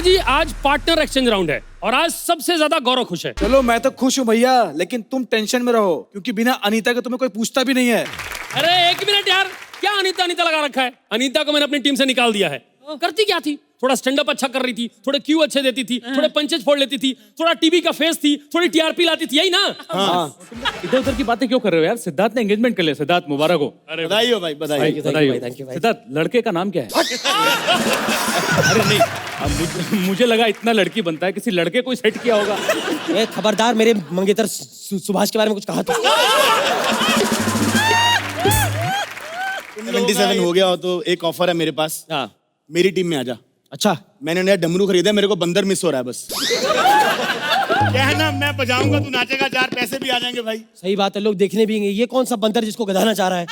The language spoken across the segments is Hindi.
जी आज पार्टनर एक्सचेंज राउंड है और आज सबसे ज्यादा गौरव खुश है। चलो मैं तो खुश हूँ भैया, लेकिन तुम टेंशन में रहो क्योंकि बिना अनीता के तुम्हें कोई पूछता भी नहीं है। अरे एक मिनट यार, क्या अनीता अनीता लगा रखा है? अनीता को मैंने अपनी टीम से निकाल दिया है। करती क्या थी? थोड़ा स्टैंड अप अच्छा कर रही थी, थोड़े क्यू अच्छे देती थी, थोड़े पंचेज फोड़ लेती थी, थोड़ा टीवी का फेस थी, थोड़ी टीआरपी लाती थी, यही ना? इधर उधर की बातें क्यों कर रहे हो यार? सिद्धार्थ ने एंगेजमेंट कर लिया। सिद्धार्थ मुबारक हो। अरे बधाई हो भाई, बधाई। बधाई हो। सिद्धार्थ लड़के का नाम क्या है? अरे नहीं, अब मुझे लगा इतना लड़की बनता है, किसी लड़के को सेट किया होगा। ए, खबरदार, मेरे मंगेतर सुभाष के बारे में कुछ कहा तो। 77 हो गया हो तो एक ऑफर है मेरे पास। हाँ, मेरी टीम में आजा। अच्छा, मैंने नया डमरू खरीदा है, मेरे को बंदर मिस हो रहा है बस। क्या है ना, मैं बजाऊंगा तू नाचेगा, 4 पैसे भी आ जाएंगे भाई। सही बात है, लोग देखने भी आएंगे। ये कौन सा बंदर जिसको गधाना चाह रहा है?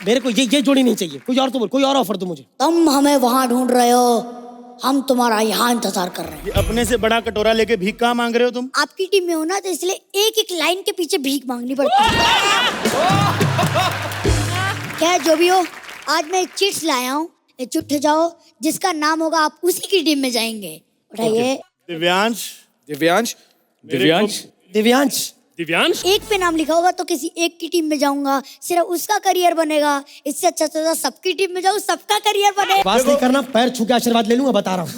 मेरे को ये जोड़ी नहीं चाहिए। कोई और तो बोल, कोई और ऑफर दो मुझे। तुम हमें वहां ढूंढ रहे हो, हम तुम्हारा यहाँ इंतजार कर रहे हैं। ये अपने से बड़ा कटोरा लेके भीख कहाँ मांग रहे हो तुम? आपकी टीम में हो ना, तो इसलिए एक एक लाइन के पीछे भीख मांगनी पड़ती है। क्या जो भी हो, आज मैं एक चिट्स लाया हूँ। ये चिट्ठ जाओ, जिसका नाम होगा आप उसी की टीम में जाएंगे। उठाइए। दिव्यांश। दिव्यांश। दिव्यांश। दिव्यांश। दिव्यांश, एक पे नाम लिखा होगा तो किसी एक की टीम में जाऊंगा, सिर्फ उसका करियर बनेगा। इससे अच्छा तो सबकी टीम में जाऊँ, सबका करियर बने। बात नहीं करना, पैर छू के आशीर्वाद ले लूंगा, बता रहा हूँ।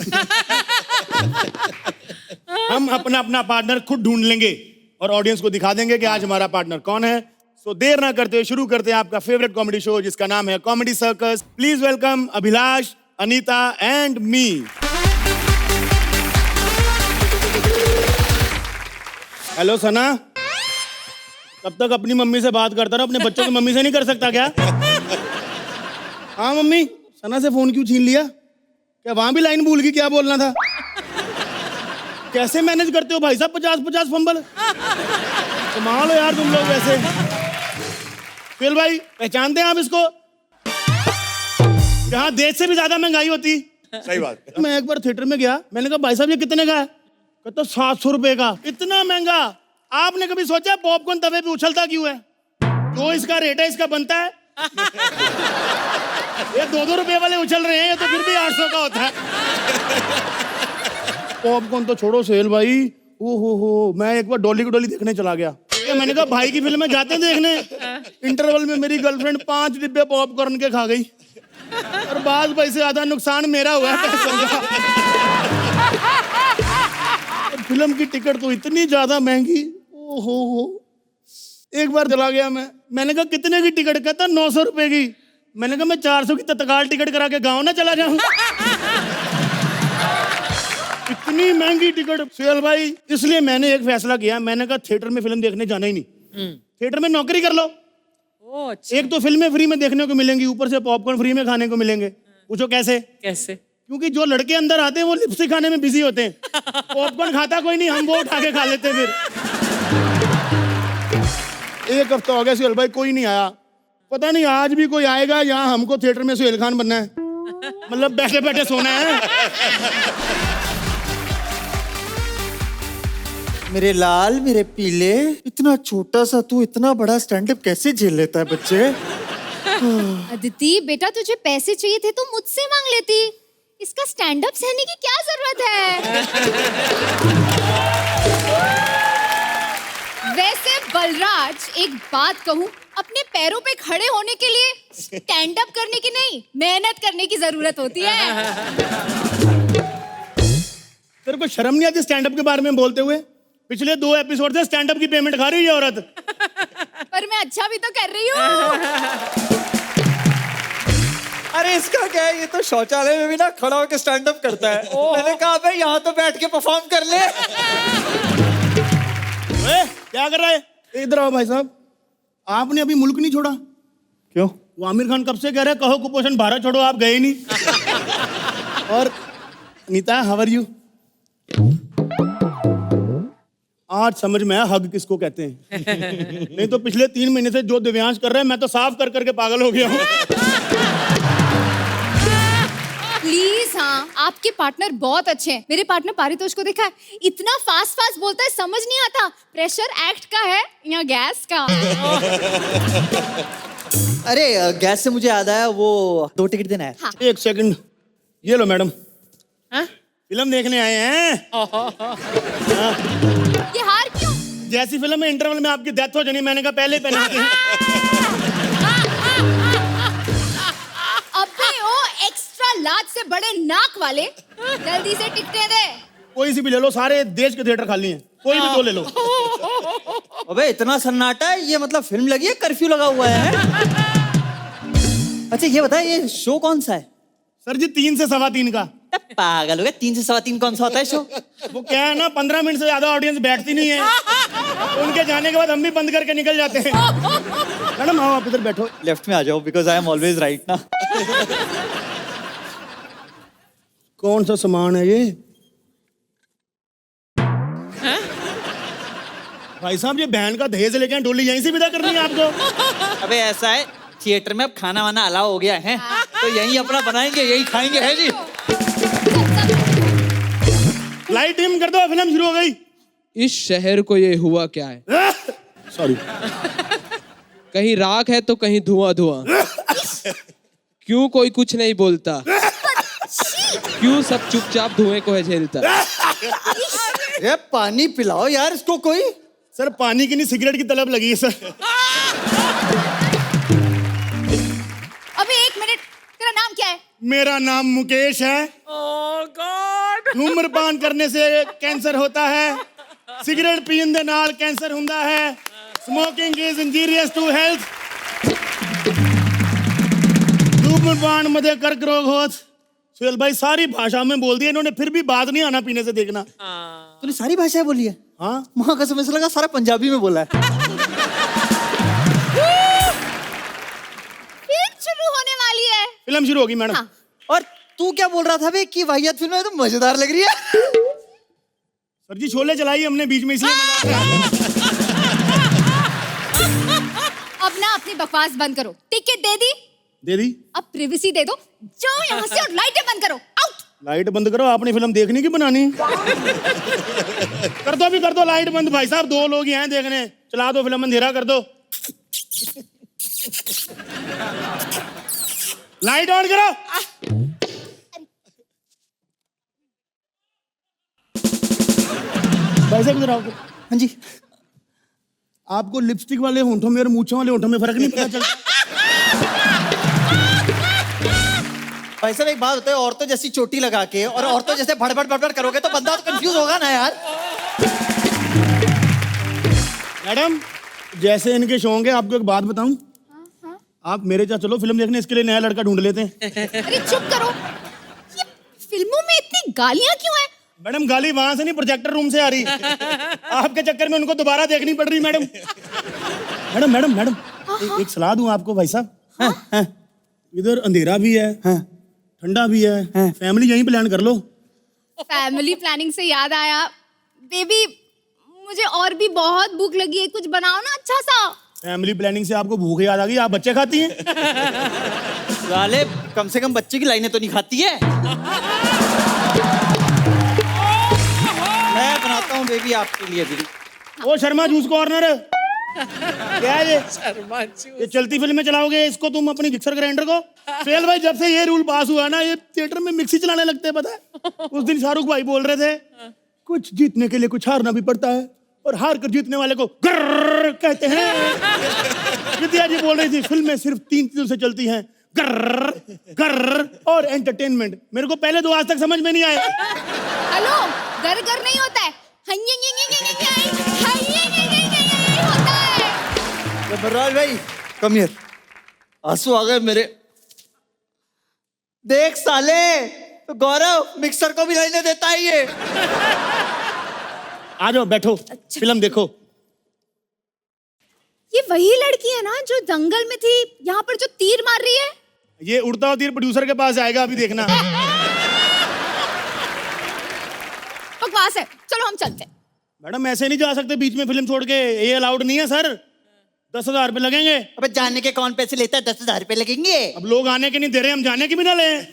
हम अपना अपना पार्टनर खुद ढूंढ लेंगे और ऑडियंस को दिखा देंगे कि आज हमारा पार्टनर कौन है। सो देर ना करते हुए शुरू करते हैं आपका फेवरेट कॉमेडी शो, जिसका नाम है comedy circus. Please welcome Abhilash, Anita and me. Hello Sana, कब तक अपनी मम्मी से बात करता रहा, अपने बच्चों की मम्मी से नहीं कर सकता क्या? हाँ मम्मी, सना से फोन क्यों छीन लिया? क्या वहां भी लाइन भूल गई? क्या बोलना था? कैसे मैनेज करते हो भाई साहब 50-50 फंबल? कमाल हो यार तुम लोग वैसे। फिर भाई पहचानते हैं आप इसको? यहाँ देश से भी ज्यादा महंगाई होती। सही बात। मैं एक बार थिएटर में गया, मैंने कहा भाई साहब ये कितने का है? कहता 700 रुपए का। इतना महंगा? आपने कभी सोचा पॉपकॉर्न तवे पे उछलता क्यों है? जो इसका रेट है इसका बनता है। ये 2-2 रुपए वाले उछल रहे हैं, ये तो फिर भी 800 का होता है। पॉपकॉर्न तो छोड़ो सोहेल भाई, हो मैं एक बार डॉली की डॉली देखने चला गया। मैंने कहा भाई की फिल्म में जाते हैं देखने। इंटरवल में मेरी गर्लफ्रेंड 5 डिब्बे पॉपकॉर्न के खा गई और बाद पैसे ज्यादा नुकसान मेरा हुआ है पैसों का। फिल्म की टिकट तो इतनी ज्यादा महंगी। ओहो, एक बार चला गया मैंने कहा कितने की टिकट? कहता 900 रुपए की। मैंने कहा मैं 400 की तत्काल टिकट करा के गाँव ना चला जाऊं। इतनी महंगी टिकट। सुहेल भाई, इसलिए मैंने एक फैसला किया, मैंने कहा थिएटर में फिल्म देखने जाना ही नहीं। थिएटर में नौकरी कर लो। अच्छा। एक तो फिल्में फ्री में देखने को मिलेंगी, ऊपर से पॉपकॉर्न फ्री में खाने को मिलेंगे। पूछो कैसे? कैसे? क्योंकि जो लड़के अंदर आते हैं वो लिपस्टिक खाने में बिजी होते हैं। पॉपकॉर्न खाता कोई नहीं, हम वो उठा के खा लेते हैं। फिर 1 हफ्ता हो गया सुहेल भाई, कोई नहीं आया। पता नहीं आज भी कोई आएगा। यहाँ हमको थिएटर में सुहेल खान बनना है, मतलब बैठे बैठे सोना है। मेरे लाल, मेरे पीले, इतना छोटा सा तू इतना बड़ा स्टैंड अप कैसे झेल लेता है बच्चे? अदिति बेटा, तुझे पैसे चाहिए थे तो मुझसे मांग लेती। इसका स्टैंड अप सहने की क्या जरूरत है? वैसे बलराज, एक बात कहूँ, अपने पैरों पे खड़े होने के लिए स्टैंड अप करने की नहीं, मेहनत करने की जरूरत होती है। तेरे को शर्म नहीं आती स्टैंड अप के बारे में बोलते हुए? पिछले 2 एपिसोड से स्टैंड अप की पेमेंट खा रही है औरत। पर मैं अच्छा भी तो कर रही हूँ। अरे इसका क्या है, ये तो शौचालय में भी ना खड़ा होकर स्टैंड अप करता है। मैंने कहा भाई यहाँ तो बैठ के परफॉर्म कर ले। क्या कर रहा है? इधर आओ भाई साहब। आपने अभी मुल्क नहीं छोड़ा? क्यों? वो आमिर खान कब से कह रहे कहो कुपोषण भारत छोड़ो, आप गए नहीं। और नीता, हाउ आर यू? आज समझ में आया हग किसको कहते हैं। नहीं तो पिछले 3 महीने से जो दिव्यांश कर रहे हैं, मैं तो साफ कर करके पागल हो गया हूँ। प्लीज, हाँ, आपके पार्टनर बहुत अच्छे हैं। मेरे पार्टनर पारितोष को देखा है, इतना फास्ट बोलता है, समझ नहीं आता प्रेशर एक्ट का है या गैस का। अरे गैस से मुझे याद आया, वो 2 टिकट देना है। हाँ। 1 सेकंड, ये लो मैडम, हाँ? फिल्म देखने आए हैं। ये हार क्यों? जैसी फिल्म में इंटरवल में आपकी डेथ हो जानी, मैंने कहा पहले पहना के। अबे ओ एक्स्ट्रा लार्ज से बड़े नाक वाले, जल्दी से टिकटें दे। कोई सी भी ले लो, सारे देश के थिएटर खाली हैं, कोई भी 2 ले लो। अबे इतना सन्नाटा है, ये मतलब फिल्म लगी है, कर्फ्यू लगा हुआ है? अच्छा ये बता, ये शो कौन सा है? सर जी 3 से 3:15 का। पागल हो गया, 3 से 3:15 कौन सा होता है शो? वो क्या है ना, 15 मिनट से ज्यादा ऑडियंस बैठती नहीं है, उनके जाने के बाद हम भी बंद करके निकल जाते हैं। मैडम आओ आप इधर बैठो। लेफ्ट में आ जाओ, because I am always right ना। कौन सा सामान है ये? भाई साहब ये बहन का दहेज लेके आए, डोली यहीं से विदा करनी है आपको? अबे ऐसा है, थिएटर में अब खाना वाना अलाउ हो गया है, तो यहीं अपना बनाएंगे, यहीं खाएंगे, है जी। लाइट डिम कर दो, फिल्म शुरू हो गई। इस शहर को ये हुआ क्या है? सॉरी। कहीं राख है तो कहीं धुआं धुआं। क्यों कोई कुछ नहीं बोलता? क्यों सब चुपचाप धुएं को है झेलता? ये पानी पिलाओ यार इसको कोई। सर पानी की नहीं, सिगरेट की तलब लगी है सर। अबे 1 मिनट, तेरा नाम क्या है? मेरा नाम मुकेश है। ओह गॉड। धूम्रपान करने से कैंसर होता है, सिगरेट पीने दे नाल कैंसर हुंदा है। Smoking is injurious to health. धूम्रपान मध्य कर्क रोग होत। सुहेल भाई सारी भाषा में बोल दिया इन्होंने, फिर भी बात नहीं आना पीने से देखना। तूने सारी भाषाएं बोली है? हाँ वहां कसम ऐसा लगा सारा पंजाबी में बोला है। फिल्म शुरू होने वाली है। फिल्म शुरू होगी मैडम। हाँ। और तू क्या बोल रहा था बे कि वाहियात फिल्म है तो मजेदार लग रही है? सर जी शोले चलाई हमने बीच में, इसलिए मजा आ रहा है। अब ना अपनी बकवास बंद करो, टिकट दे दी, दे दी। अब प्रिवेसी दे दो, जाओ यहाँ से और लाइटें बंद करो, आउट। लाइट बंद करो, आपने फिल्म देखने की बनानी। कर दो भी, कर दो लाइट बंद। भाई साहब 2 लोग ही हैं देखने, चला दो फिल्म, अंधेरा कर दो। लाइट ऑन करो। भाई साहब इधर आओ। हाँ जी। आपको लिपस्टिक वाले होंठों में और मूंछों वाले होंठों में फर्क नहीं पता चलता? भाई साहब एक बात होता है, औरतों जैसी चोटी लगा के और औरतों जैसे भड़बड़ भड़बड़ करोगे तो बंदा तो कंफ्यूज होगा ना यार। मैडम जैसे इनके शो होंगे, आपको एक बात बताऊं, आप मेरे साथ चलो फिल्म देखने, इसके लिए नया लड़का ढूंढ लेते हैं। अरे चुप करो, ये फिल्मों में इतनी गालियां क्यों हैं? मैडम गाली वहां से नहीं, प्रोजेक्टर रूम से आ रही। आपके चक्कर में उनको दोबारा देखनी पड़ रही मैडम। मैडम मैडम मैडम एक सलाह दूं आपको भाई साहब। इधर अंधेरा भी है, ठंडा भी है, फैमिली यहीं प्लान कर लो। फैमिली प्लानिंग से याद आया, बेबी मुझे और भी बहुत भूख लगी है, कुछ बनाओ ना अच्छा सा। फैमिली प्लानिंग से आपको भूख याद आ गई, आप बच्चे खाती हैं? साले कम से कम बच्चे की लाइनें तो नहीं खाती है। मैं बनाता हूँ बेबी आपके लिए भी। ओ शर्मा जूस कॉर्नर, क्या है ये चलती फिल्म में चलाओगे इसको तुम, अपनी मिक्सर ग्राइंडर को? सुहेल भाई जब से ये रूल पास हुआ ना, ये थिएटर में मिक्सी चलाने लगते हैं, पता है? उस दिन शाहरुख भाई बोल रहे थे कुछ जीतने के लिए कुछ हारना भी पड़ता है, और हार कर जीतने वाले को गर्र कहते हैं। विद्या जी बोल रही थी फिल्में सिर्फ 3 चीजों से चलती हैं, गर्र गर्र और एंटरटेनमेंट। मेरे को पहले 2 आज तक समझ में नहीं आए। हेलो, गर गर नहीं होता है, होता है। बलराज भाई कम हियर, आंसू आ गए मेरे। देख साले, तो गौरव मिक्सर को भी लाइनें देता है ये। आ जाओ बैठो, फिल्म देखो। ये वही लड़की है ना जो दंगल में थी, यहाँ पर जो तीर मार रही है? ये उड़ता हुआ तीर प्रोड्यूसर के पास जाएगा, अभी देखना। बकवास है, चलो हम चलते हैं। मैडम ऐसे नहीं जा सकते बीच में फिल्म छोड़ के, ये अलाउड नहीं है सर। 10,000 रुपए लगेंगे। अबे जाने के कौन पैसे लेता है? 10,000 रुपए लगेंगे। अब लोग आने के नहीं दे रहे, हम जाने की भी ना लें।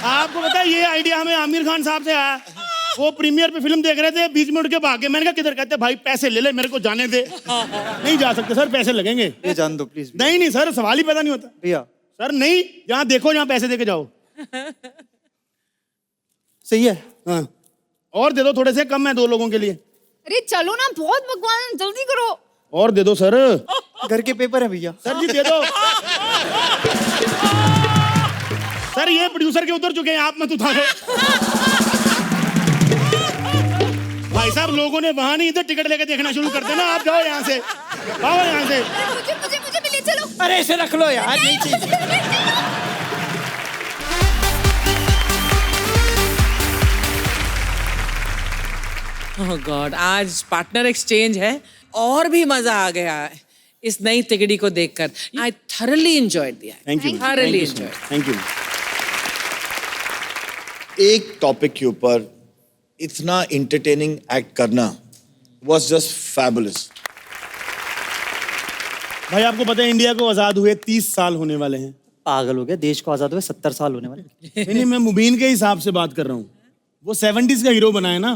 आपको पता है ये आइडिया हमें आमिर खान साहब से आया। वो प्रीमियर पे फिल्म देख रहे थे, बीच में उठ के भागे। मैंने कहा किधर? कहते भाई पैसे ले ले, मेरे को जाने दे। नहीं जा सकते सर, पैसे लगेंगे। ये जान दो प्लीज। नहीं नहीं सर, सवाल ही पैदा नहीं होता भैया सर। नहीं, जहाँ देखो जहाँ पैसे दे के जाओ। सही है। हाँ, और दे दो थोड़े से, कम है 2 लोगों के लिए। अरे चलो ना, बहुत भगवान, जल्दी करो। और दे दो सर। घर के पेपर है भैया। सर जी दे दो। सर ये प्रोड्यूसर के उतर चुके हैं, आप मत उठाओ। भाई साहब, लोगों ने वहां नहीं, इधर टिकट लेके देखना शुरू कर देना। आप जाओ यहाँ से, आओ यहाँ से। मुझे मुझे मुझे भी ले चलो। अरे इसे रख लो यार, नहीं चाहिए। ओह गॉड, आज पार्टनर एक्सचेंज है और भी मजा आ गया है इस नई तिगड़ी को देखकर। आई थॉरली एंजॉयड दिया। Thank you, thoroughly enjoyed. Thank you. एक टॉपिक के ऊपर इतना इंटरटेनिंग एक्ट करना was just fabulous. भाई आपको पता है इंडिया को आजाद हुए 30 साल होने वाले हैं। पागल हो गया, देश को आजाद हुए 70 साल होने वाले। नहीं, मैं मुबीन के हिसाब से बात कर रहा हूँ। वो 70s का हीरो बना है ना,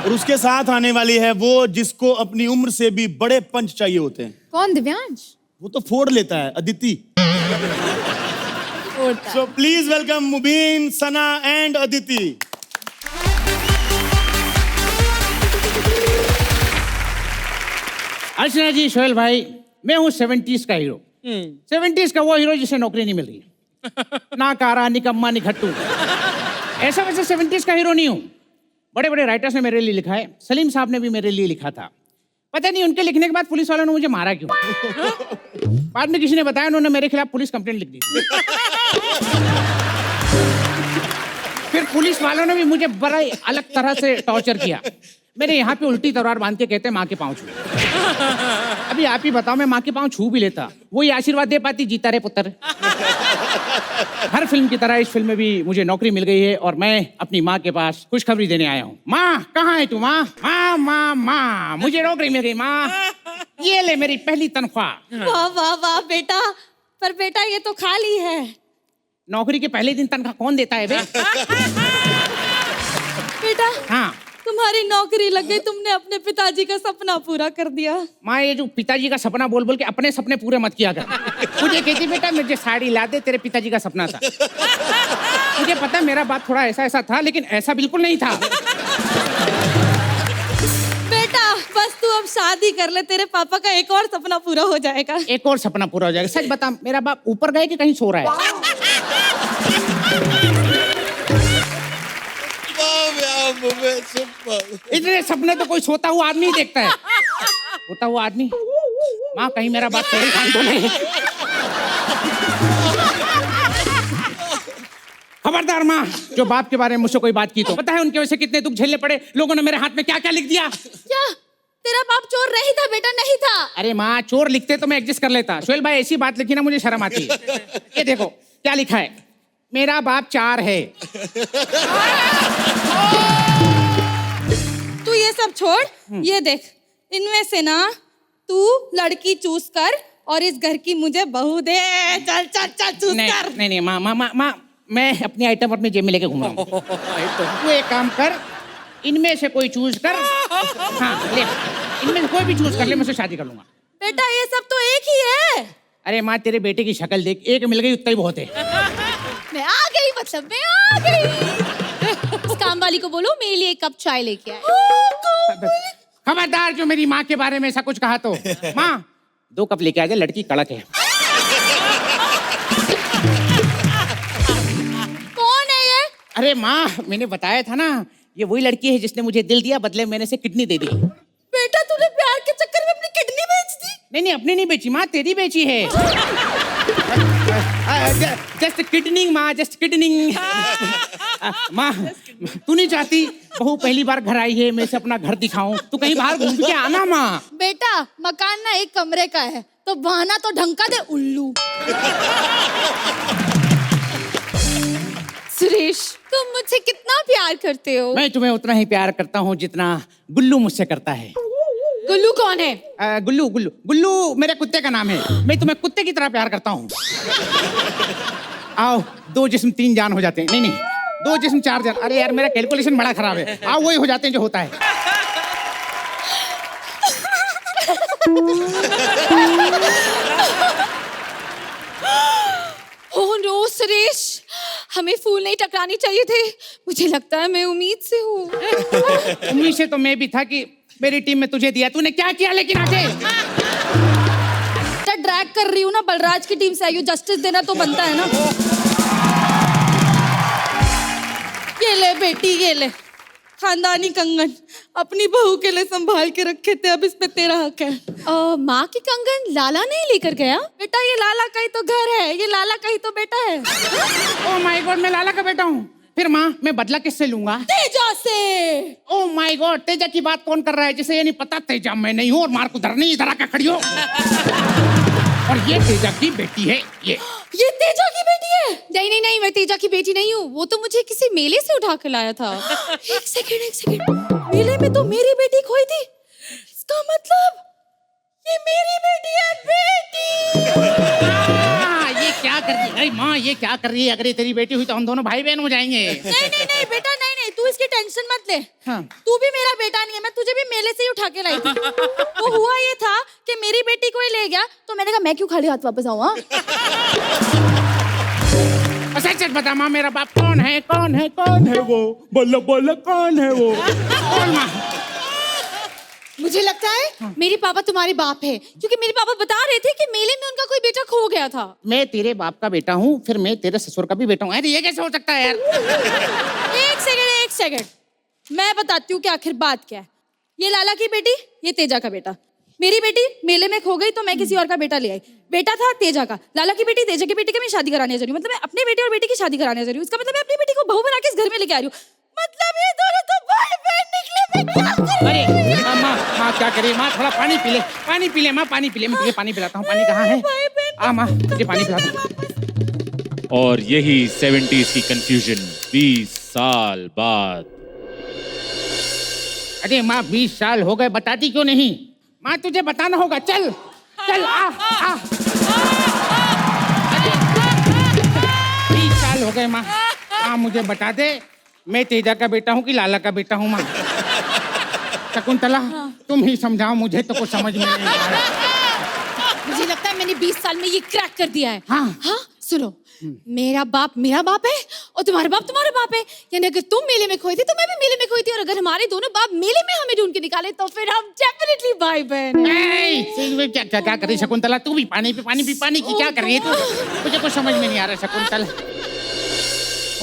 और उसके साथ आने वाली है वो जिसको अपनी उम्र से भी बड़े पंच चाहिए होते हैं। कौन? दिव्यांश? वो तो फोड़ लेता है, Aditi. So please welcome Mubeen, Sana and Aditi. Archana ji, Sohail भाई, मैं हूँ 70s का हीरो। 70s का वो हीरो जिसे नौकरी नहीं मिल रही। ना कारा, निकम्मा, निखट्टू। ऐसा वैसे 70s का हीरो नहीं हूँ। बड़े बड़े राइटर्स ने मेरे लिए लिखा है। सलीम साहब ने भी मेरे लिए लिखा था। पता नहीं उनके लिखने के बाद पुलिस वालों ने मुझे मारा क्यों। बाद में किसी ने बताया उन्होंने मेरे खिलाफ पुलिस कंप्लेंट लिख दी थी। फिर पुलिस वालों ने भी मुझे बड़ा ही अलग तरह से टॉर्चर किया। मेरे यहाँ पे उल्टी तलवार बांध के कहते हैं माँ के पाँव छू। अभी आप ही बताओ, मैं माँ के पाँव छू भी लेता, वही आशीर्वाद दे पाती, जीता रे पुत्र। हर फिल्म की तरह इस फिल्म में भी मुझे नौकरी मिल गई है और मैं अपनी माँ के पास खुशखबरी देने आया हूँ। माँ, कहाँ है तू माँ? माँ माँ माँ, मुझे नौकरी मिल गई माँ। ये ले मेरी पहली तनख्वाह। वाह वाह वाह बेटा, पर बेटा ये तो खाली है। नौकरी के पहले दिन तनख्वाह कौन देता है बे? बेटा हाँ तुम्हारी नौकरी लग गई, तुमने अपने पिताजी का सपना पूरा कर दिया। माँ, ये जो पिताजी का सपना बोल बोल के अपने सपने पूरे मत किया कर। मुझे कहती बेटा मुझे साड़ी ला दे, तेरे पिताजी का सपना था। मुझे पता मेरा बाप थोड़ा ऐसा ऐसा था, लेकिन ऐसा बिल्कुल नहीं था। बेटा बस तू अब शादी कर ले, तेरे पापा का एक और सपना पूरा हो जाएगा। एक और सपना पूरा हो जाएगा। सच बता, मेरा बाप ऊपर गए कि कहीं सो रहा है? इतने सपने तो कोई सोता हुआ आदमी ही देखता है। सोता हुआ आदमी। माँ, कहीं मेरा बाप तेरे कान तो नहीं? खबरदार माँ, जो बाप के बारे में मुझसे कोई बात की तो। पता है उनके वजह से कितने दुख झेलने पड़े। लोगों ने मेरे हाथ में क्या क्या लिख दिया। क्या तेरा बाप चोर नहीं था बेटा? नहीं था। अरे माँ, चोर लिखते तो मैं एडजस्ट कर लेता। सोहेल भाई, ऐसी बात लिखी ना मुझे शर्म आती है। ये देखो क्या लिखा है, मेरा बाप 4 है। तू ये सब छोड़, ये देख, इनमें से ना तू लड़की चूज कर और इस घर की मुझे बहू दे। चल चल चल चूज कर। नहीं माँ माँ माँ माँ, मैं अपनी आइटम अपनी जेब में लेके घूम रहा हूँ। तू एक काम कर, इनमें से कोई चूज कर। हाँ ले, इनमें से कोई भी चूज कर ले, मैं उससे शादी कर लूंगा। बेटा ये सब तो एक ही है। अरे माँ, तेरे बेटे की शक्ल देख, एक मिल गई उतना ही बहुत है। मैं आ गई, मतलब मैं आ गई। उस काम वाली को बोलो मेरे लिए 1 कप चाय लेके आए। खबरदार जो मेरी माँ के बारे में ऐसा कुछ कहा तो। माँ, 2 कप लेके आ जाए, लड़की कड़क है। कौन है ये? अरे माँ, मैंने बताया था ना, ये वही लड़की है जिसने मुझे दिल दिया, बदले मैंने से किडनी दे दी। बेटा तूने प्यार के चक्कर में अपनी किडनी बेच दी? नहीं, अपनी नहीं बेची माँ, तेरी बेची है। जस्ट किडनिंग माँ, जस्ट किडनिंग। माँ, तू नहीं चाहती बहू पहली बार घर आई है, मैं इसे अपना घर दिखाऊं? तू कहीं बाहर घूम के आना माँ। बेटा मकान ना 1 कमरे का है, तो बहाना तो ढंग का दे उल्लू। सुरेश, तुम मुझसे कितना प्यार करते हो? मैं तुम्हें उतना ही प्यार करता हूँ जितना गुल्लू मुझसे करता है। गुल्लू कौन है? गुल्लू गुल्लू गुल्लू मेरे कुत्ते का नाम है। मैं तुम्हें कुत्ते की तरह प्यार करता हूँ। आओ, 2 जिस्म 3 जान हो जाते हैं। नहीं, 2 जिस्म 4 जन। अरे यार मेरा कैलकुलेशन बड़ा खराब है। हाँ वही हो जाते हैं जो होता है। ओह नो सुरेश, हमें फूल नहीं टकरानी चाहिए थे। मुझे लगता है मैं उम्मीद से हूँ। उम्मीद से तो मैं भी था कि मेरी टीम में तुझे दिया। तूने क्या किया लेकिन आगे? ड्रैग कर रही हूँ ना, बलराज की टीम से आई हूँ, जस्टिस देना तो बनता है ना। ये ले बेटी, ये ले खानदानी कंगन, अपनी बहू के लिए संभाल के रखे थे, अब इसमें तेरा हक है। माँ की कंगन लाला नहीं लेकर गया बेटा, ये लाला का ही तो घर है, ये लाला का ही तो बेटा है। ओह माय गॉड, मैं लाला का बेटा हूँ। फिर माँ मैं बदला किससे लूंगा? तेजा से। ओह माय गॉड, तेजा की बात कौन कर रहा है? जिसे ये नहीं पता तेजा मैं नहीं हूँ, और मार को धरनी इधर आकर खड़ी हो। और ये तेजा की बेटी है। ये तेजा की बेटी है? नहीं नहीं नहीं, मैं तेजा की बेटी नहीं हूँ, वो तो मुझे किसी मेले से उठा के लाया था। एक सेकंड, मेले में तो मेरी बेटी खोई थी, इसका मतलब ये मेरी बेटी है। बेटी ये क्या कर रही है माँ? ये क्या कर रही है? अगर ये तेरी बेटी हुई तो हम दोनों भाई बहन हो जाएंगे। नहीं बेटा, नहीं, तू इसकी टेंशन मत ले। हाँ। तू भी मेरा बेटा नहीं है, मैं तुझे भी मेले से ही उठा के लाई थी। वो हुआ ये था कि मेरी बेटी को ही ले गया, तो मैंने कहा मैं क्यों खाली हाथ वापस आऊँ। सच बता माँ, मेरा बाप कौन है? कौन है वो? बोलो कौन है वो? कौन माँ? मुझे लगता है मेरे पापा तुम्हारे बाप है, क्योंकि मेरे पापा बता रहे थे कि मेले में उनका कोई बेटा खो गया था। मैं तेरे बाप का बेटा हूँ, फिर मैं तेरे ससुर का भी बेटा हूँ। अरे ये कैसे हो सकता है यार? एक सेकंड, मैं बताती हूँ कि आखिर बात क्या है। ये लाला की बेटी, ये तेजा का बेटा। मेरी बेटी मेले में खो गई तो मैं किसी और का बेटा ले आई। बेटा था तेजा का, लाला की बेटी तेजा की बेटी की मैं शादी कराने जा रही हूँ। मतलब मैं अपने बेटे और बेटी की शादी कराने जा रही हूँ। इसका मतलब मैं अपनी बेटी को बहू बना के इस घर में लेके आ रही हूँ। मतलब ये दोनों तो भाई बहन निकले। मैं क्या करूं? अरे माँ क्या करे? माँ थोड़ा पानी पी ले माँ, पानी पी ले। मैं तुझे पानी पिलाता हूँ। पानी कहाँ है? माँ तुझे पानी पिलाता हूँ। और यही 70s की कंफ्यूजन 20 साल बाद। अरे माँ 20 साल हो गए, बताती क्यों नहीं? माँ तुझे बताना होगा। चल आ 20 साल हो गए माँ। मुझे बता दे, मैं तेजा का बेटा हूँ कि लाला का बेटा हूँ? माँ शकुंतला तुम ही समझाओ, मुझे तो कुछ समझ में नहीं आ रहा। मुझे लगता है मैंने 20 साल में ये क्रैक कर दिया है। हाँ सुनो, मेरा बाप है और तुम्हारा बाप है। यानी अगर तुम मेले में खोई थी तो मैं भी मेले में खोई थी, और अगर हमारे दोनों बाप मेले में हमें ढूंढ के निकाले तो फिर हम डेफिनेटली भाई बहन हैं। क्या कर रही शकुंतला? तू भी पानी की क्या कर रही है तू? मुझे कुछ समझ में नहीं आ रहा शकुंतला।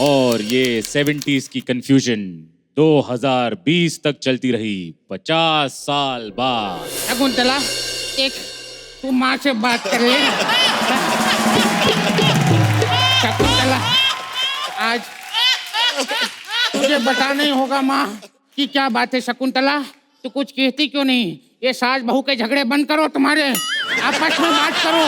और ये 70s की कंफ्यूजन 2020 तक चलती रही, 50 साल बाद। शकुंतला एक तू माँ से बात कर ले। शकुंतला आज तुझे बताना ही होगा माँ कि क्या बात है। शकुंतला तू कुछ कहती क्यों नहीं? ये सास बहू के झगड़े बंद करो, तुम्हारे आपस में बात करो।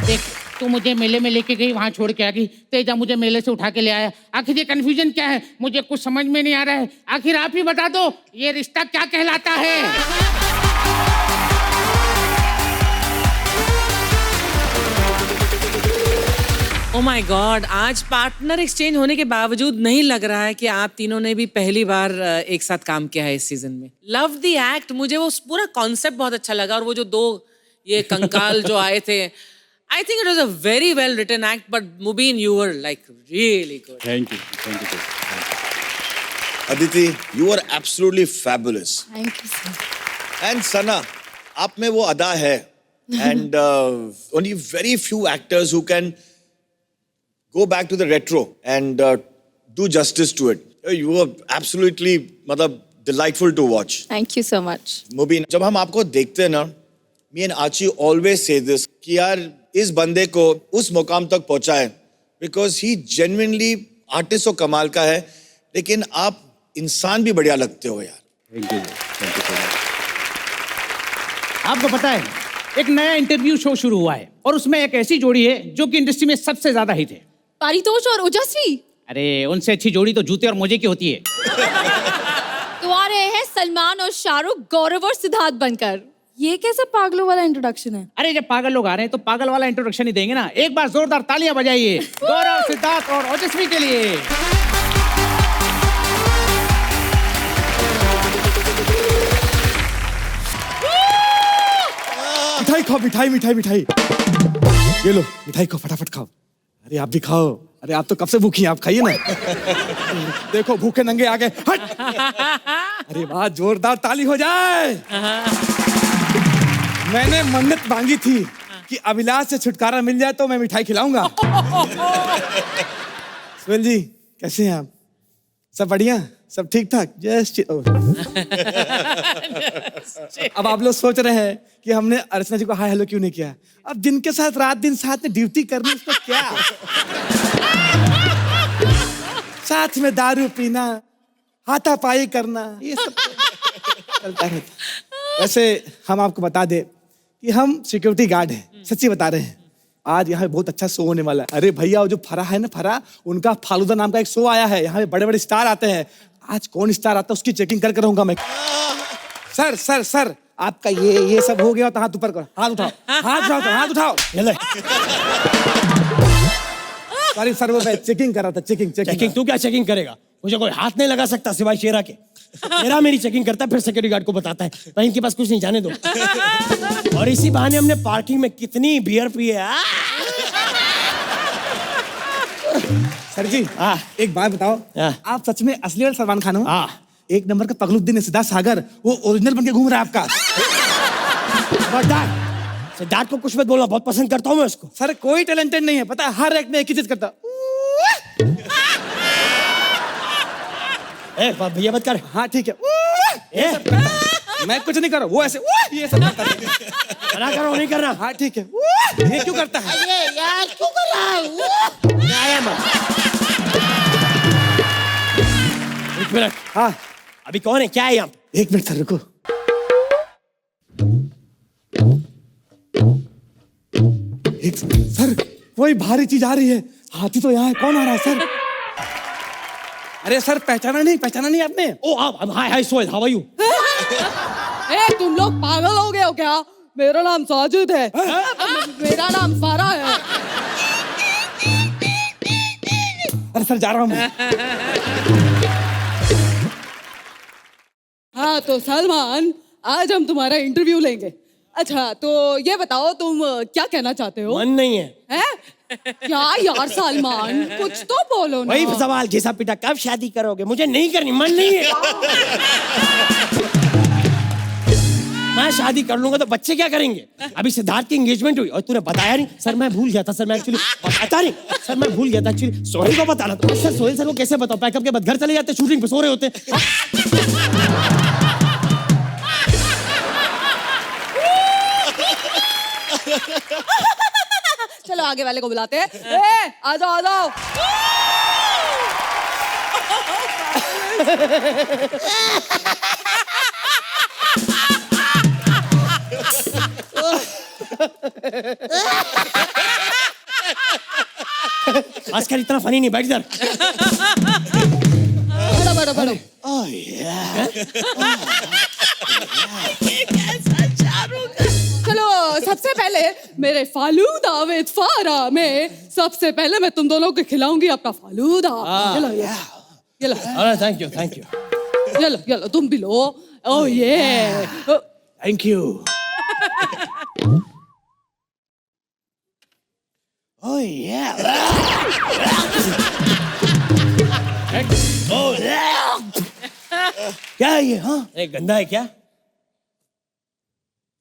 देख तू मुझे मेले में लेके गई, वहां छोड़ के आ गई। तेजा मुझे मेले से उठा के ले आया। आखिर ये कन्फ्यूजन क्या है? मुझे कुछ समझ में नहीं आ रहा है। आखिर आप ही बता दो, ये रिश्ता क्या कहलाता है? ओ माय गॉड, आज पार्टनर एक्सचेंज होने के बावजूद नहीं लग रहा है कि आप तीनों ने भी पहली बार एक साथ काम किया है इस सीजन में। लव द एक्ट, मुझे वो पूरा कॉन्सेप्ट बहुत अच्छा लगा। और वो जो 2 ये कंकाल जो आए थे, I think it was a very well written act, but Mubin, you were like really good. Thank you. Aditi, you were absolutely fabulous. Thank you sir. And Sana, आप में वो अदा है, and only very few actors who can go back to the retro and do justice to it. You were absolutely मतलब delightful to watch. Thank you so much. Mubin, जब हम आपको देखते हैं ना, me and Archie always say this कि यार इस बंदे को उस मुकाम तक पहुंचाए, because he genuinely artist और कमाल का है, लेकिन आप इंसान भी बढ़िया लगते हो यार। Thank you so much. आपको पता है एक नया इंटरव्यू शो शुरू हुआ है और उसमें एक ऐसी जोड़ी है जो कि इंडस्ट्री में सबसे ज्यादा हिट है। पारितोष और ओजस्वी। अरे उनसे अच्छी जोड़ी तो जूते और मोजे की होती है। तो आ रहे हैं सलमान और शाहरुख, गौरव और सिद्धार्थ बनकर। ये कैसा पागलों वाला इंट्रोडक्शन है? अरे जब पागल लोग आ रहे हैं तो पागल वाला इंट्रोडक्शन ही देंगे ना। एक बार जोरदार तालियां बजाइए गौरव, सिद्धार्थ और ओजस्वी के लिए। मिठाई खाओ, मिठाई मिठाई मिठाई। ये लो मिठाई खाओ, फटाफट खाओ। अरे आप भी खाओ। अरे आप तो कब से भूखी हैं, आप खाइए ना। देखो भूखे नंगे आ गए। हट। अरे वाह, जोरदार ताली हो जाए। मैंने मन्नत मांगी थी कि अभिलाष से छुटकारा मिल जाए तो मैं मिठाई खिलाऊंगा। सुनील जी कैसे हैं आप? सब बढ़िया, सब ठीक ठाक? जस्ट अब आप लोग सोच रहे हैं कि हमने अर्चना जी को हाय हेलो क्यों नहीं किया। अब जिनके साथ रात दिन साथ में ड्यूटी करनी, उसको क्या साथ में दारू पीना, हाथापाई करना, ये सब चलता रहता। वैसे हम आपको बता दें कि हम सिक्योरिटी गार्ड हैं, सच्ची बता रहे हैं। आज यहाँ बहुत अच्छा शो होने वाला है। अरे भैया वो जो फरा है ना, फरा, उनका फालूदा नाम का एक शो आया है। यहाँ पे बड़े बड़े स्टार आते हैं। आज कौन स्टार आता है उसकी चेकिंग करके रहूंगा मैं। सर सर सर आपका ये सब हो गया तो हाथ ऊपर करो, हाथ उठाओ, हाथ उठाओ, हाथ उठाओ। सॉरी सर, वो मैं चेकिंग कर रहा था। चेकिंग तू क्या चेकिंग करेगा? मुझे कोई हाथ नहीं लगा सकता सिवाय शेरा के। शेरा मेरी चेकिंग करता है, फिर सिक्योरिटी गार्ड को बताता है भाई इनके पास कुछ नहीं, जाने दो। और इसी बहाने हमने पार्टी में कितनी बियर पी है। सर जी एक बात बताओ, आप सच में असली वाले सलमान खान हो? एक नंबर का पगलुद्दीन है, सिद्धार्थ सागर, वो ओरिजिनल बन के घूम रहा है आपका। सिद्धार्थ को कुछ मत बोलना, बहुत पसंद करता हूँ मैं उसको। सर कोई टैलेंटेड नहीं है, पता है, हर एक में एक ही चीज करता। भैया मत कर। हाँ ठीक है। मैं कुछ नहीं कर रहा, वो ऐसे ये सब करता है। मना करो, नहीं करना। हाँ ठीक है। ये क्यों करता है? अरे यार क्यों कर रहा है? एक मिनट। हाँ अभी कौन है, क्या है यहाँ? एक मिनट सर रुको। सर कोई भारी चीज आ रही है। हाथी तो यहाँ है, कौन आ रहा है सर? अरे सर पहचाना नहीं आपने? ओ हाय हाय सोहेल, हाउ आर यू? ए तुम लोग पागल हो गए हो क्या? मेरा नाम साजिद है। मेरा नाम फारा है। अरे सर जा रहा हूँ मैं। हाँ तो सलमान, आज हम तुम्हारा इंटरव्यू लेंगे। अच्छा तो ये बताओ तुम क्या कहना चाहते हो? मन नहीं है। हैं? क्या यार सलमान, कुछ तो बोलो ना। वही सवाल, घिसा पिटा, कब शादी करोगे? मुझे नहीं करनी, मन नहीं है। मैं शादी कर लूंगा तो बच्चे क्या करेंगे? अभी सिद्धार्थ की एंगेजमेंट हुई और तूने बताया नहीं। सर मैं भूल गया था सर, मैं एक्चुअली पता नहीं सर, मैं भूल गया था एक्चुअली। सोहेल को बताना था सर। सोहेल सर को कैसे बताओ? पैकअप के बाद घर चले जाते, शूटिंग पे सो रहे होते। चलो आगे वाले को बुलाते हैं। ए, आ जाओ आ जाओ। आजकल इतना फनी नहीं, बैठ इधर। बैठो बैठो। चलो सबसे पहले मेरे फालूदा विद फारा में सबसे पहले मैं तुम दोनों को खिलाऊंगी अपना फालूदा। चलो ये लो। Thank you thank you. ये लो तुम भी लो। ओह ये थैंक यू। Oh yeah. क्या है ये? हाँ गंदा है क्या?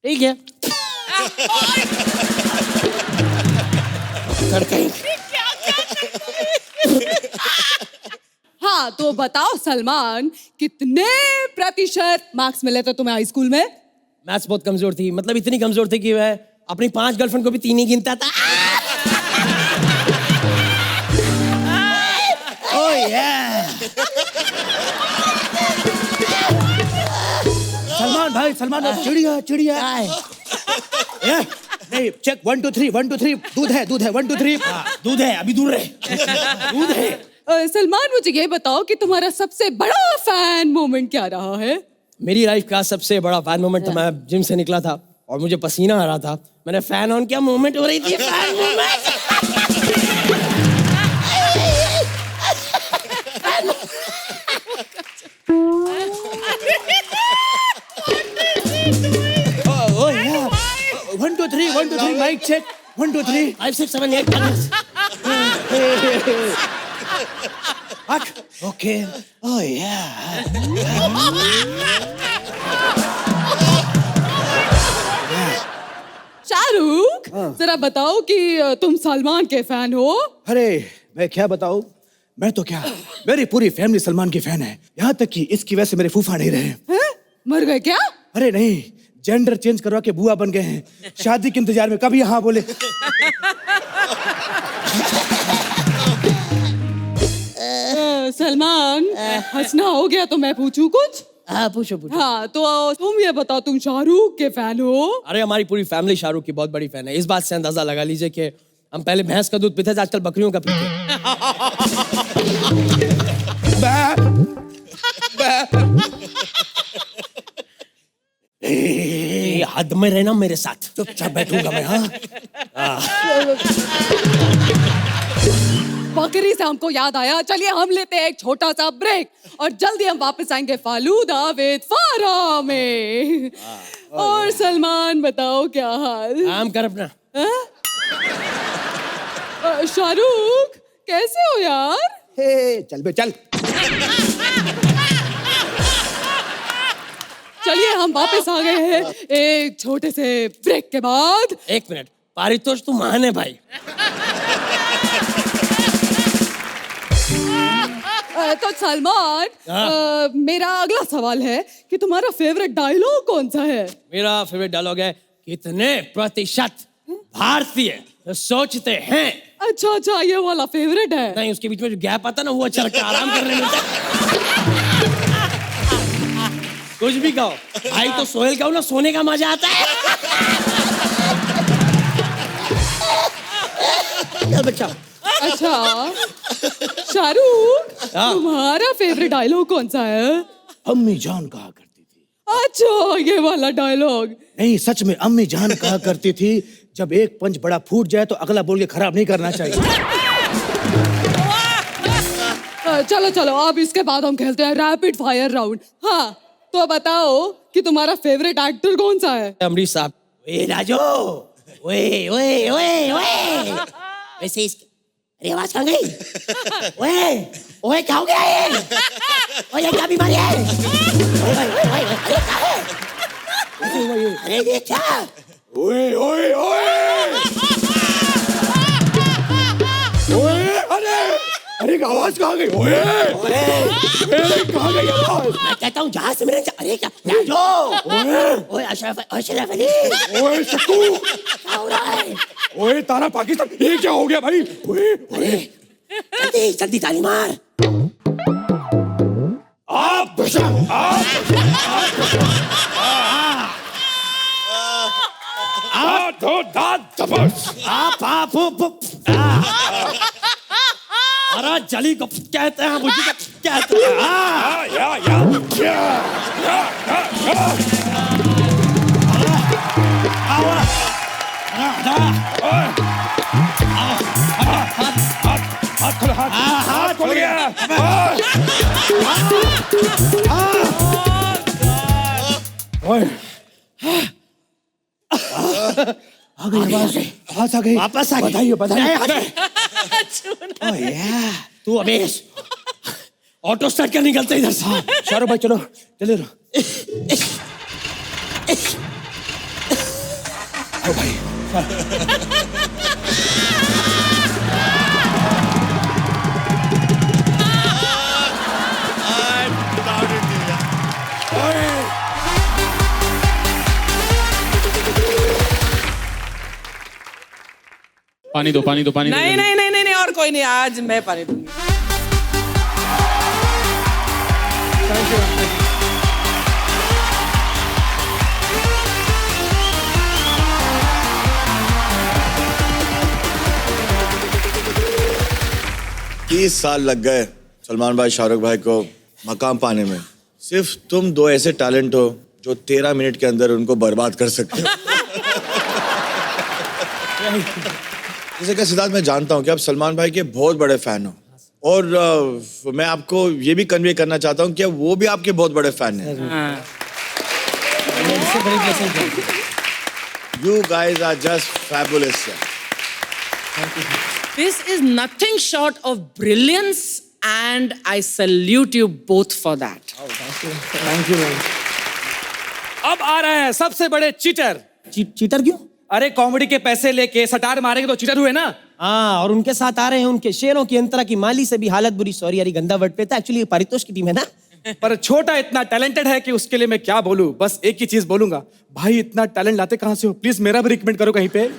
ठीक है। हाँ तो बताओ सलमान, कितने प्रतिशत मार्क्स मिले थे तुम्हें हाई स्कूल में? मैथ्स बहुत कमजोर थी, मतलब इतनी कमजोर थी कि मैं अपनी 5 गर्लफ्रेंड को भी 3 ही गिनता था। Oh yeah. सलमान चिड़िया नहीं, चेक 1 2 3 1 2 3 दूध है 1 2 3 दूध है, अभी दूर रहे। दूध है। सलमान मुझे ये बताओ कि तुम्हारा सबसे बड़ा फैन मोमेंट क्या रहा है? मेरी लाइफ का सबसे बड़ा फैन मोमेंट था, मैं जिम से निकला था और मुझे पसीना आ रहा था, मैंने फैन ऑन किया, मूवमेंट हो रही थी, fan movement. Oh yeah. 1 2 3 1 2 3 mic check. 1 2 3 5 6 7 8 Okay. Oh yeah. Shahrukh जरा बताओ कि तुम सलमान के फैन हो? अरे मैं क्या बताऊं, मैं तो क्या, मेरी पूरी फैमिली सलमान की फैन है, यहाँ तक कि इसकी वजह से मेरे फूफा नहीं रहे। हैं? मर गए क्या? अरे नहीं, जेंडर चेंज करवा के बुआ बन गए हैं, शादी के इंतजार में कभी हाँ बोले। सलमान हंसना हो गया तो मैं पूछूं कुछ? हाँ पूछो पूछो। हाँ तो तुम ये बताओ, तुम शाहरुख के फैन हो? अरे हमारी पूरी फैमिली शाहरुख की बहुत बड़ी फैन है। इस बात से अंदाजा लगा लीजिए कि हम पहले भैंस का दूध पीते थे, आजकल बकरियों का पीते हैं। हद में रहना मेरे साथ, चुपचाप बैठूंगा मैं। हाँ बकरी से हमको याद आया, चलिए हम लेते हैं एक छोटा सा ब्रेक और जल्दी हम वापस आएंगे फालूदा विद फारा में। और सलमान बताओ क्या हाल? काम कर अपना। शाहरुख कैसे हो यार? हे चल बे चल। चलिए हम वापस आ गए हैं एक छोटे से ब्रेक के बाद। 1 मिनट, पारितोष तू महान है भाई। तो सलमान मेरा अगला सवाल है कि तुम्हारा फेवरेट डायलॉग कौन सा है? मेरा फेवरेट डायलॉग है, कितने प्रतिशत भारतीय सोचते हैं। अच्छा अच्छा, ये वाला फेवरेट है? नहीं, उसके बीच में जो गैप आता ना वो अच्छा लगता है, आराम करने मिलता है। कुछ भी कहो भाई, तो सोहेल कहो ना, सोने का मजा आता है। चल बच्चा। अच्छा शाहरुख तुम्हारा फेवरेट डायलॉग कौन सा है? अम्मी जान कहा करती थी। अच्छा ये वाला डायलॉग? नहीं सच में अम्मी जान कहा करती थी, जब एक पंच बड़ा फूट जाए तो अगला बोल के खराब नहीं करना चाहिए। चलो चलो अब इसके बाद हम खेलते हैं रैपिड फायर राउंड। हाँ तो बताओ कि तुम्हारा फेवरेट एक्टर कौन सा है? अमरीश साहब। ओए राजो, ओए ओए ओए ओए, वैसे इसकी अरे आवाज कहाँ गई? ओए ओए क्या हो गया ये? ओए ये क्या बीमारी है? ओए ओए ओए अरे क्या है? अरे ये क्या? ओए ओए ओए ओए, अरे आवाज कहाँ गई? ओए ओए कहाँ गई आवाज? मैं कहता हूँ जहाँ से मैंने अरे क्या राजो, ओए अशरफ अली, ओए सक्कू, क्या हो रहा है? ओए तारा पाकिस्तान, ये क्या हो गया भाई? ओए ओए जल्दी जल्दी ताली मार। आप दो दांत दबस। आप अरे जली को कहते हैं, बुद्धि को कहते हैं। हाथ खोल गया। आ गई आवाज, आ गई, वापस आ गई। बताइए बताइए। तू अबेश ऑटो स्टार्ट कर निकलते इधर से। शाहरुख भाई चलो चले लो। आओ भाई। पानी दो पानी दो पानी दो। नहीं नहीं नहीं नहीं और कोई नहीं, आज मैं पानी दूंगी। साल लग गए सलमान भाई शाहरुख भाई को मकाम पाने में। सिर्फ तुम दो ऐसे टैलेंट हो जो 13 मिनट के अंदर उनको बर्बाद कर सकते हो। जैसे कि सिद्धार्थ, मैं जानता हूँ कि आप सलमान भाई के बहुत बड़े फैन हो और मैं आपको ये भी कन्वे करना चाहता हूँ कि वो भी आपके बहुत बड़े फैन हैं। You guys are just fabulous. This is nothing short of brilliance and I salute you both for that. Thank you ma'am. अब आ रहे हैं सबसे बड़े चीटर। चीटर क्यों? अरे कॉमेडी के पैसे लेके सटार मारेंगे तो चीटर हुए ना। हाँ, और उनके साथ आ रहे हैं उनके शेरों की अंतरा की माली से भी हालत बुरी। सॉरी यार, गंदा वर्ड पे था। एक्चुअली पारितोष की टीम है ना। पर छोटा इतना टैलेंटेड है कि उसके लिए मैं क्या बोलूं। बस एक ही चीज बोलूंगा, भाई इतना टैलेंट लाते कहाँ से हो? प्लीज मेरा भी रिकमेंड करो कहीं पे।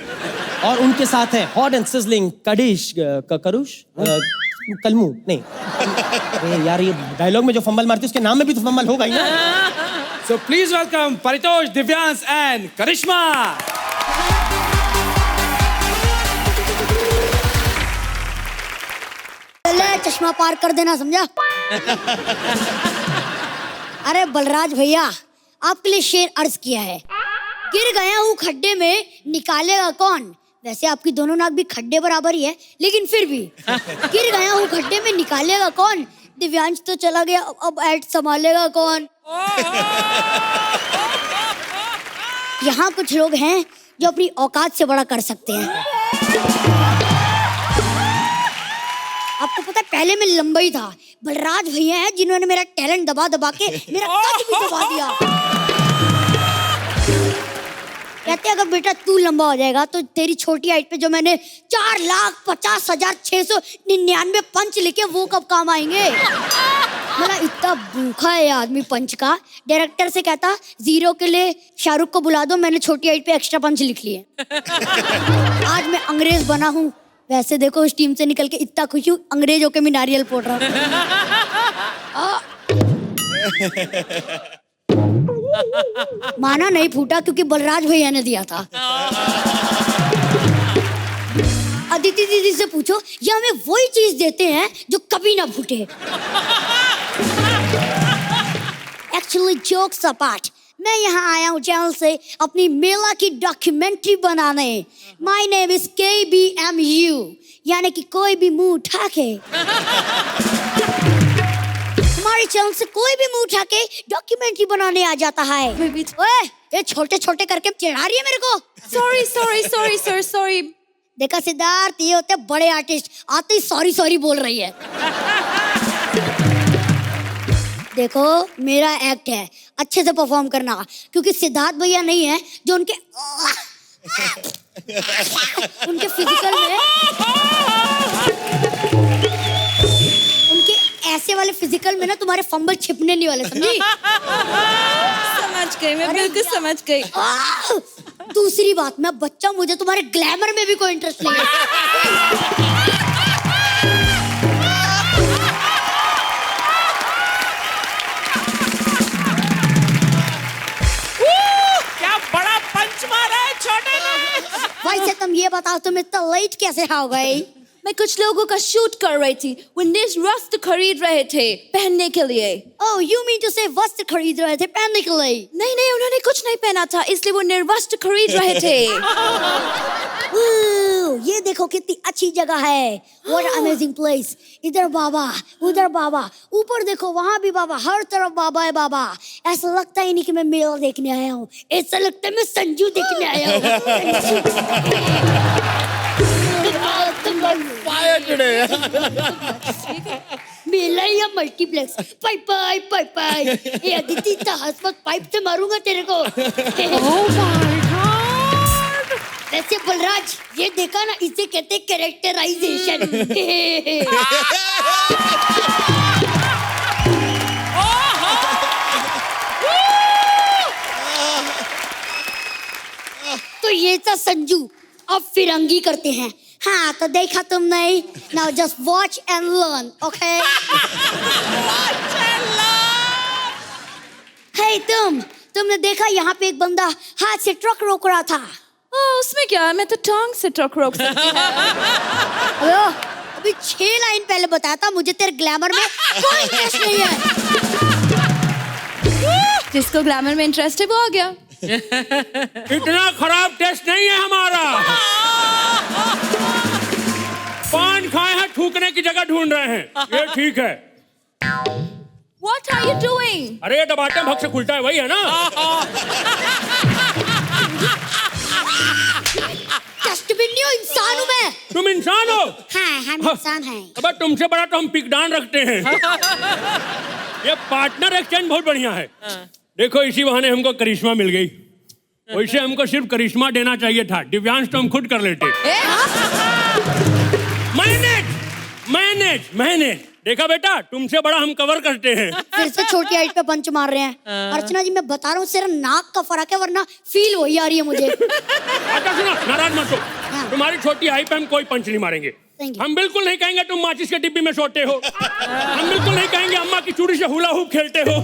और उनके साथ है हॉट एंड सिजलिंग कडिश करुष कलमू नहीं। अरे यार, ये डायलॉग में जो फंबल मारती है उसके नाम में भी तो फंबल होगा ही ना। So please welcome Paritosh, Divyansh and Karishma. चले चश्मा पार कर देना, समझा? अरे बलराज भैया, आपके लिए शेर अर्ज किया है। गिर गया हूँ खड्डे में, निकालेगा कौन? वैसे आपकी दोनों नाक भी खड्डे बराबर ही है, लेकिन फिर भी गिर गया हूँ खड्डे में, निकालेगा कौन? दिव्यांश तो चला गया, अब ऐड संभालेगा कौन? यहाँ कुछ लोग हैं जो अपनी औकात से बड़ा कर सकते हैं। आपको पता है, पहले मैं लंबा ही था। बलराज भैया हैं जिन्होंने मेरा टैलेंट दबा दबा के मेरा कद भी दबा दिया। कहते अगर बेटा तू लंबा हो जाएगा तो तेरी छोटी हाइट पे जो मैंने 4,50,699 पंच लिखे वो कब काम आएंगे? मेरा इतना भूखा है आदमी पंच का। डायरेक्टर से कहता 0 के लिए शाहरुख को बुला दो, मैंने छोटी हाइट पे एक्स्ट्रा पंच लिख लिए। आज मैं अंग्रेज बना हूँ। वैसे देखो, उस टीम से निकल के इतना खुश हूँ, अंग्रेज होके मैं नारियल फोड़ रहा हूँ। माना नहीं फूटा क्योंकि बलराज भैया ने दिया था। अदिति दीदी से पूछो, ये हमें वही चीज देते हैं जो कभी ना फूटे। एक्चुअली जोक्स अपार्ट, मैं यहाँ आया हूँ चैनल से अपनी मेला की डॉक्यूमेंट्री बनाने। माय नेम इज KBMU, यानी कि कोई भी मुंह उठा के हमारे चैनल से कोई भी मुंह उठा के डॉक्यूमेंट्री बनाने आ जाता है। ओए, ये छोटे छोटे करके चिढ़ा रही है मेरे को। Sorry sorry sorry sir, sorry. देखा सिद्धार्थ, ये होते बड़े आर्टिस्ट, आते ही सॉरी सॉरी बोल रही है। देखो, मेरा एक्ट है, अच्छे से परफॉर्म करना, क्योंकि सिद्धार्थ भैया नहीं है जो उनके फिजिकल में, उनके ऐसे वाले फिजिकल में ना तुम्हारे फंबल छिपने नहीं वाले, समझी? समझ गई मैं, बिल्कुल समझ गई। दूसरी बात, मैं बच्चा, मुझे तुम्हारे ग्लैमर में भी कोई इंटरेस्ट नहीं है। वैसे तुम ये बताओ, तुम इतना लेट कैसे हो गई? मैं कुछ लोगों का शूट कर रही थी, वो वस्त्र खरीद रहे थे पहनने के लिए। Oh, you mean to say वस्त्र खरीद रहे थे पहनने के लिए? नहीं नहीं, उन्होंने कुछ नहीं पहना था, इसलिए वो निर्वस्त्र खरीद रहे थे। ये देखो कितनी अच्छी जगह है। What an amazing place. इधर बाबा, उधर बाबा, ऊपर देखो वहाँ भी बाबा, हर तरफ बाबा है बाबा। ऐसा लगता ही नहीं कि मैं मेला देखने आया हूँ, ऐसा लगता है मैं संजू देखने आया हूँ। मेला या मल्टीप्लेक्स? पाई पाई पाई पाई। ये अदिति तो हंसमत पाइप से मारूंगा तेरे को। वैसे बलराज, ये देखा ना, इसे कहते हैं कैरेक्टराइजेशन। तो ये था संजू, अब फिरंगी करते हैं। हाँ, तो देखा तुम नहीं? Now just watch and learn, okay? Hey तुमने देखा यहाँ पे एक बंदा हाथ से ट्रक रोक रहा था। उसमें क्या, मैं तो टांग से ट्रक रोक सकती हूँ। अभी 6 लाइन पहले बताया था, मुझे तेरे ग्लैमर में कोई इंटरेस्ट नहीं है। जिसको ग्रामर में इंटरेस्ट है वो आ गया। इतना खराब टेस्ट नहीं है हमारा। पान खाए हैं, थूकने की जगह ढूंढ रहे हैं, ये ठीक है। What are you doing? अरे ये टमाटर भग से खुलता है, वही है ना? डस्टबिन नहीं हो, इंसान हूँ मैं। तुम इंसान हो? हाँ, हम इंसान हैं। अब तुमसे बड़ा तो हम पिकडान रखते हैं। ये पार्टनर एक्सचेंज बहुत बढ़िया है। देखो इसी बहाने हमको करिश्मा मिल गई, वैसे हमको सिर्फ करिश्मा देना चाहिए था, दिव्यांश तो हम खुद कर लेते। मैनेज देखा बेटा, तुमसे बड़ा हम कवर करते हैं। फिर से छोटी हाइट पे पंच मार रहे हैं। अर्चना जी मैं बता रहा हूँ, सिर्फ नाक का फर्क है, वरना फील वही आ रही है मुझे। अच्छा सुनो, नाराज मत हो। तुम्हारी छोटी हाइट पे हम कोई पंच नहीं मारेंगे। हम बिल्कुल नहीं कहेंगे तुम माचिस के डिब्बी में सोते हो। हम बिल्कुल नहीं कहेंगे अम्मा की चूड़ी से हुला हुप खेलते हो।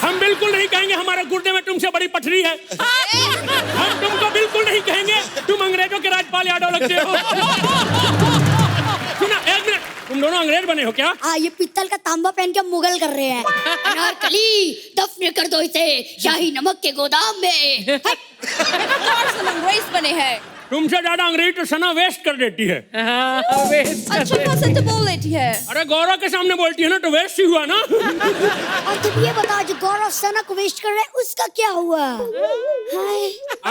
हम बिल्कुल नहीं कहेंगे हमारे गुर्दे में तुमसे बड़ी पथरी है। हम तुमको बिल्कुल नहीं कहेंगे तुम अंग्रेजों के राजपाल यादव लगते हो। सुना, एक मिनट, तुम दोनों अंग्रेज बने हो क्या? हाँ, ये पित्तल का तांबा पहन के मुगल कर रहे हैं। अनारकली, दफन कर दो इसे शाही नमक के गोदाम में। अंग्रेज बने हैं। तुमसे ज्यादा अंग्रेज तो सना वेस्ट कर देती है। अच्छा खासा तो बोल लेती है। अरे गौरव के सामने बोलती है ना तो वेस्ट ही हुआ ना। और तुम ये बताओ, जो गौरव सना को वेस्ट कर रहे हैं उसका क्या हुआ? हाय।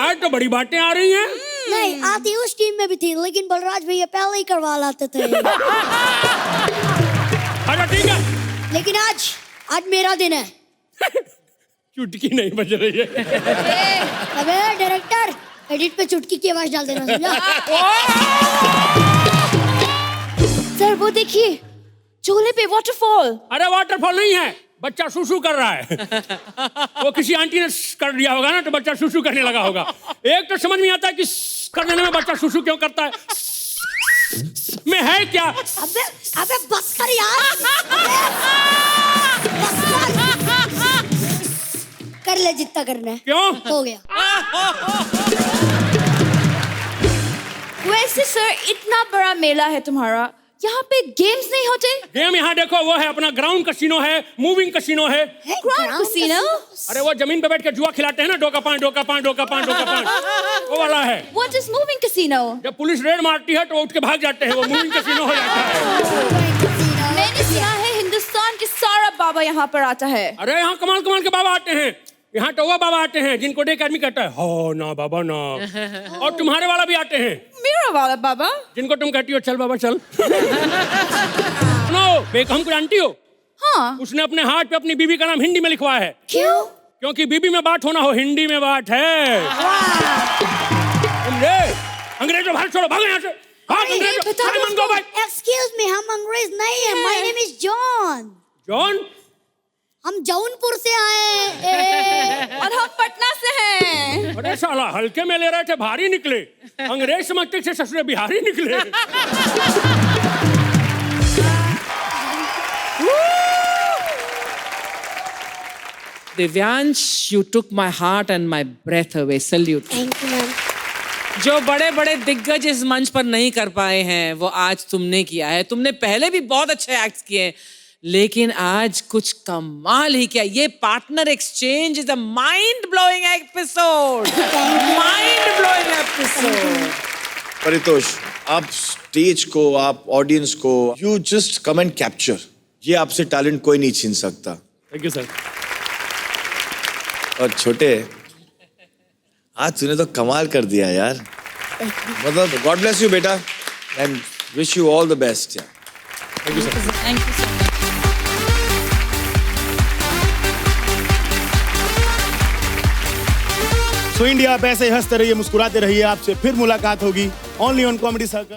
आज तो बड़ी बातें आ रही हैं। नहीं आती, उस टीम में भी थी, लेकिन बलराज भैया पहले ही करवा लाते थे। अच्छा ठीक है, लेकिन आज मेरा दिन है। चुटकी नहीं बज रही है। अबे डायरेक्टर, एडिट पे चुटकी की आवाज डाल देना, समझा? सर वो देखिए, चूल्हे पे वाटरफॉल। अरे वाटरफॉल नहीं है, बच्चा सुसु कर रहा है। वो किसी आंटी ने कर दिया होगा ना, तो बच्चा सुसु करने लगा होगा। एक तो समझ नहीं आता कि करने में बच्चा सुसु क्यों करता है। में है क्या? अबे बस कर यार। बस कर। कर ले जितना करना है। क्यों? हो गया। वैसे सर, इतना बड़ा मेला है तुम्हारा, यहाँ पे गेम्स नहीं होते? गेम यहाँ देखो, वो है अपना ग्राउंड कसिनो है, मूविंग कसिनो है। Ground casino? अरे वो जमीन पे बैठ के जुआ खिलाते हैं ना, डोका पान डोका पान डोका पान डोका पान, वो वाला है। What is moving casino? जब पुलिस रेड मारती है तो उठ के भाग जाते हैं, वो मूविंग कसिनो हो जाता है। मैंने सुना है हिंदुस्तान के सारा बाबा यहाँ पर आता है। अरे यहाँ कमाल कमाल के बाबा आते हैं। यहाँ तो वो बाबा आते हैं जिनको देख आदमी कहता है हो ना बाबा ना। और तुम्हारे वाला भी आते हैं। मेरा वाला बाबा? जिनको तुम कहती हो चल बाबा चल। नो बेगम को जानती हो? हाँ। उसने अपने हाथ पे अपनी बीबी का नाम हिंदी में लिखवाया है। क्यों? क्योंकि बीबी में बात होना हो, हिंदी में बात है। समझे? अंग्रेजों भाग छोड़ो, भागो यहाँ से। Excuse me, हम अंग्रेज नहीं है। My name is John. John? हम जौनपुर से आए। और हम पटना से हैं। अरे साला हल्के में ले रहे थे, भारी निकले। अंग्रेज समझते थे ससुरे बिहारी निकले। Divyansh, you took my heart and my breath away. Salute. Thank you, ma'am. जो बड़े बड़े दिग्गज इस मंच पर नहीं कर पाए हैं वो आज तुमने किया है। तुमने पहले भी बहुत अच्छे एक्ट्स किए हैं, लेकिन आज कुछ कमाल ही किया। ये partner exchange is a mind blowing episode. Mind blowing episode. Paritosh, आप स्टेज को, आप ऑडियंस को, you just come and capture. ये आपसे टैलेंट कोई नहीं छीन सकता। Thank you sir. और छोटे, आज तूने तो कमाल कर दिया यार। मतलब गॉड ब्लेस यू बेटा, and wish you all the best यार। Thank you sir. Thank you so much. So India, आप ऐसे हंसते रहिए, मुस्कुराते रहिए। आपसे फिर मुलाकात होगी ओनली ऑन कॉमेडी सर्कस।